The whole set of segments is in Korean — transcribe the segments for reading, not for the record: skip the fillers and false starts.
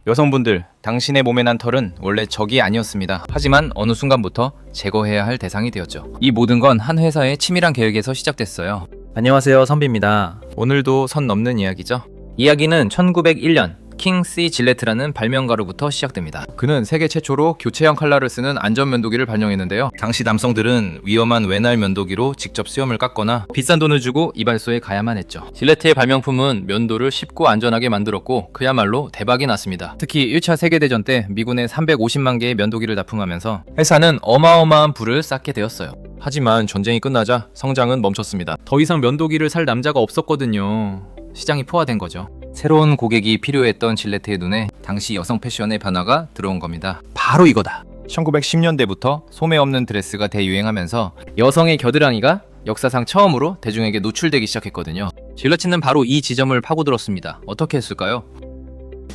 여성분들, 당신의 몸에 난 털은 원래 적이 아니었습니다. 하지만 어느 순간부터 제거해야 할 대상이 되었죠. 이 모든 건 한 회사의 치밀한 계획에서 시작됐어요. 안녕하세요, 선비입니다. 오늘도 선 넘는 이야기죠. 이야기는 1901년 킹 C 질레트라는 발명가로부터 시작됩니다. 그는 세계 최초로 교체형 칼날을 쓰는 안전 면도기를 발명했는데요. 당시 남성들은 위험한 외날 면도기로 직접 수염을 깎거나 비싼 돈을 주고 이발소에 가야만 했죠. 질레트의 발명품은 면도를 쉽고 안전하게 만들었고 그야말로 대박이 났습니다. 특히 1차 세계대전 때 미군에 350만 개의 면도기를 납품하면서 회사는 어마어마한 부를 쌓게 되었어요. 하지만 전쟁이 끝나자 성장은 멈췄습니다. 더 이상 면도기를 살 남자가 없었거든요. 시장이 포화된 거죠. 새로운 고객이 필요했던 질레트의 눈에 당시 여성 패션의 변화가 들어온 겁니다. 바로 이거다. 1910년대부터 소매 없는 드레스가 대유행하면서 여성의 겨드랑이가 역사상 처음으로 대중에게 노출되기 시작했거든요. 질레트는 바로 이 지점을 파고들었습니다. 어떻게 했을까요?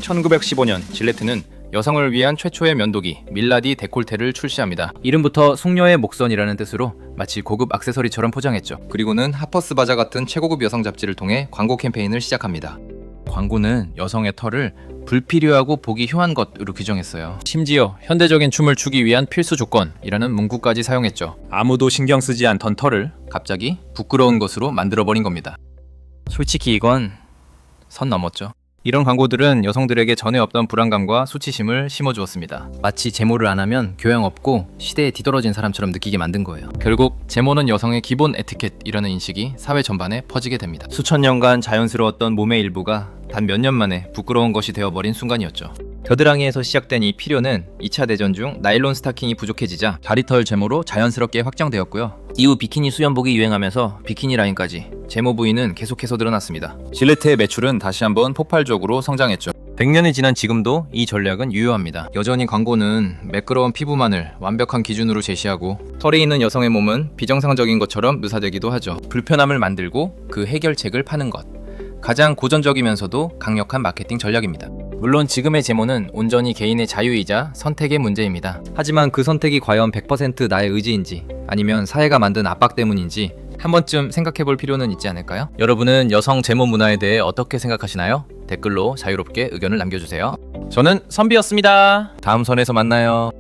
1915년 질레트는 여성을 위한 최초의 면도기 밀라디 데콜테를 출시합니다. 이름부터 숙녀의 목선이라는 뜻으로 마치 고급 액세서리처럼 포장했죠. 그리고는 하퍼스 바자 같은 최고급 여성 잡지를 통해 광고 캠페인을 시작합니다. 광고는 여성의 털을 불필요하고 보기 흉한 것으로 규정했어요. 심지어 현대적인 춤을 추기 위한 필수 조건이라는 문구까지 사용했죠. 아무도 신경 쓰지 않던 털을 갑자기 부끄러운 것으로 만들어버린 겁니다. 솔직히 이건 선 넘었죠. 이런 광고들은 여성들에게 전에 없던 불안감과 수치심을 심어주었습니다. 마치 제모를 안 하면 교양 없고 시대에 뒤떨어진 사람처럼 느끼게 만든 거예요. 결국 제모는 여성의 기본 에티켓이라는 인식이 사회 전반에 퍼지게 됩니다. 수천 년간 자연스러웠던 몸의 일부가 단 몇 년 만에 부끄러운 것이 되어버린 순간이었죠. 겨드랑이에서 시작된 이 필요는 2차 대전 중 나일론 스타킹이 부족해지자 다리털 제모로 자연스럽게 확장되었고요. 이후 비키니 수영복이 유행하면서 비키니 라인까지 제모 부위는 계속해서 늘어났습니다. 질레트의 매출은 다시 한번 폭발적으로 성장했죠. 100년이 지난 지금도 이 전략은 유효합니다. 여전히 광고는 매끄러운 피부만을 완벽한 기준으로 제시하고 털이 있는 여성의 몸은 비정상적인 것처럼 묘사되기도 하죠. 불편함을 만들고 그 해결책을 파는 것. 가장 고전적이면서도 강력한 마케팅 전략입니다. 물론 지금의 제모는 온전히 개인의 자유이자 선택의 문제입니다. 하지만 그 선택이 과연 100% 나의 의지인지 아니면 사회가 만든 압박 때문인지 한 번쯤 생각해 볼 필요는 있지 않을까요? 여러분은 여성 제모 문화에 대해 어떻게 생각하시나요? 댓글로 자유롭게 의견을 남겨주세요. 저는 선비였습니다. 다음 선에서 만나요.